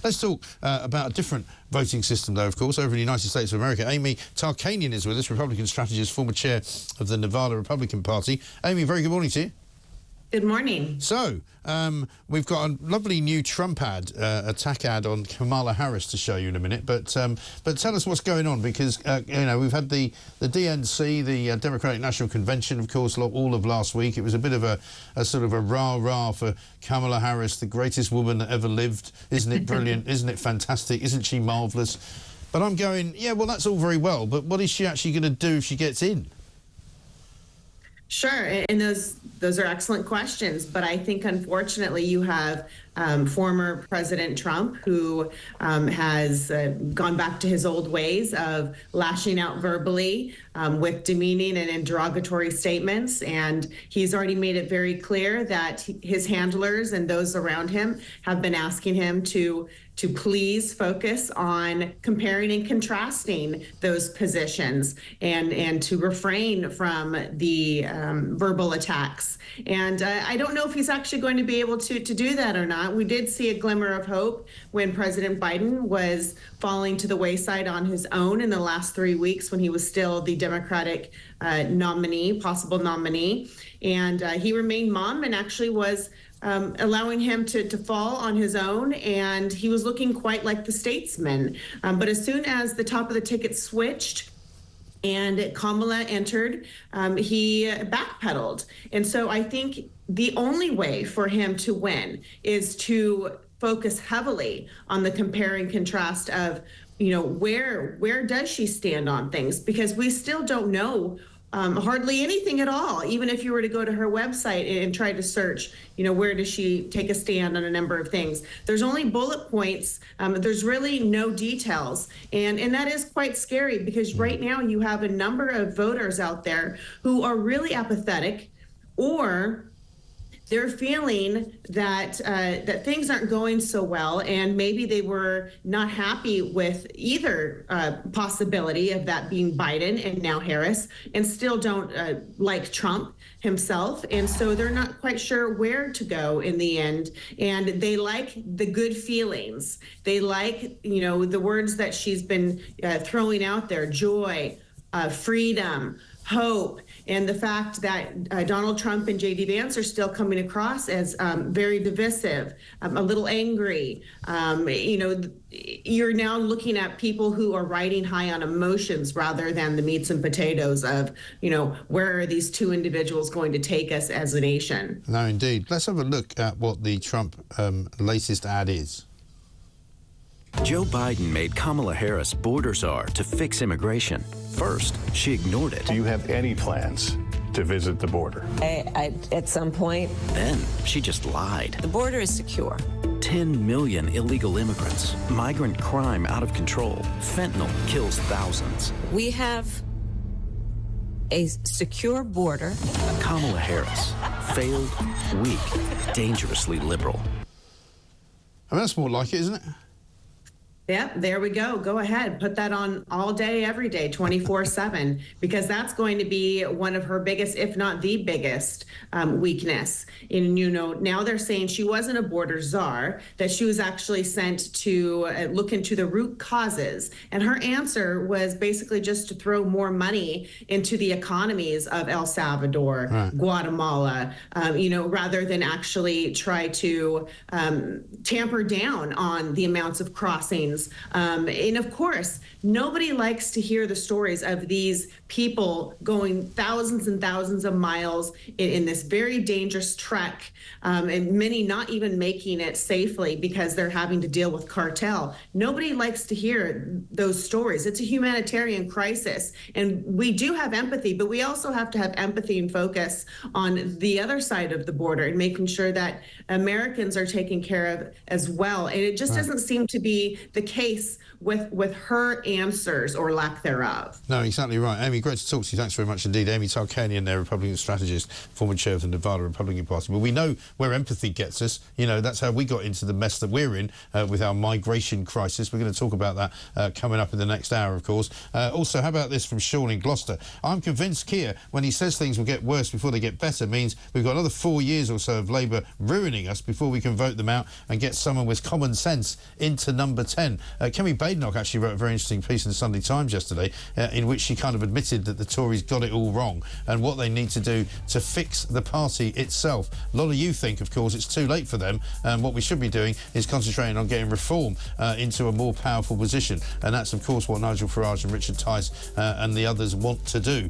Let's talk about a different voting system, though, of course, over in the United States of America. Amy Tarkanian is with us, Republican strategist, former chair of the Nevada Republican Party. Amy, very good morning to you. Good morning. So, we've got a lovely new Trump ad, attack ad on Kamala Harris to show you in a minute. But tell us what's going on, because, you know, we've had the DNC, the Democratic National Convention, of course, all of last week. It was a bit of a sort of a rah-rah for Kamala Harris, the greatest woman that ever lived. Isn't it brilliant? Isn't it fantastic? Isn't she marvellous? But I'm going, yeah, well, that's all very well, but what is she actually going to do if she gets in? Sure, and those are excellent questions, but I think unfortunately you have former President Trump, who has gone back to his old ways of lashing out verbally with demeaning and derogatory statements, and he's already made it very clear that his handlers and those around him have been asking him to please focus on comparing and contrasting those positions and to refrain from the verbal attacks. And I don't know if he's actually going to be able to do that or not. We did see a glimmer of hope when President Biden was falling to the wayside on his own in the last 3 weeks, when he was still the Democratic possible nominee. And he remained mum and actually was allowing him to fall on his own, and he was looking quite like the statesman. But as soon as the top of the ticket switched and Kamala entered, he backpedaled. And so I think the only way for him to win is to focus heavily on the compare and contrast of, you know, where does she stand on things? Because we still don't know hardly anything at all. Even if you were to go to her website and try to search, you know, where does she take a stand on a number of things? There's only bullet points. There's really no details. And that is quite scary, because right now you have a number of voters out there who are really apathetic, or they're feeling that that things aren't going so well, and maybe they were not happy with either possibility of that being Biden and now Harris, and still don't like Trump himself, and so they're not quite sure where to go in the end. And they like the good feelings. They like, you know, the words that she's been throwing out there: joy, freedom, hope, and the fact that Donald Trump and J.D. Vance are still coming across as very divisive, a little angry. You know, you're now looking at people who are riding high on emotions rather than the meats and potatoes of, you know, where are these two individuals going to take us as a nation? No, indeed. Let's have a look at what the Trump latest ad is. Joe Biden made Kamala Harris border czar to fix immigration. First, she ignored it. Do you have any plans to visit the border? At some point. Then she just lied. The border is secure. 10 million illegal immigrants. Migrant crime out of control. Fentanyl kills thousands. We have a secure border. Kamala Harris, failed, weak, dangerously liberal. I mean, that's more like it, isn't it? Yeah, there we go. Go ahead. Put that on all day, every day, 24/7, because that's going to be one of her biggest, if not the biggest, weakness. And, you know, now they're saying she wasn't a border czar, that she was actually sent to look into the root causes. And her answer was basically just to throw more money into the economies of El Salvador, right, Guatemala, you know, rather than actually try to tamper down on the amounts of crossings. And of course, nobody likes to hear the stories of these people going thousands and thousands of miles in this very dangerous trek, and many not even making it safely because they're having to deal with cartel. Nobody likes to hear those stories. It's a humanitarian crisis, and we do have empathy, but we also have to have empathy and focus on the other side of the border and making sure that Americans are taken care of as well. And it just doesn't seem to be the case with her answers or lack thereof. No, exactly right. Amy, great to talk to you. Thanks very much indeed. Amy Tarkanian there, Republican strategist, former chair of the Nevada Republican Party. But we know where empathy gets us. You know, that's how we got into the mess that we're in with our migration crisis. We're going to talk about that coming up in the next hour, of course. Also, how about this from Sean in Gloucester? I'm convinced Keir, when he says things will get worse before they get better, means we've got another 4 years or so of Labour ruining us before we can vote them out and get someone with common sense into number 10. Kemi Badenoch actually wrote a very interesting piece in the Sunday Times yesterday in which she kind of admitted that the Tories got it all wrong and what they need to do to fix the party itself. A lot of you think, of course, it's too late for them, and what we should be doing is concentrating on getting reform into a more powerful position, and that's, of course, what Nigel Farage and Richard Tice and the others want to do.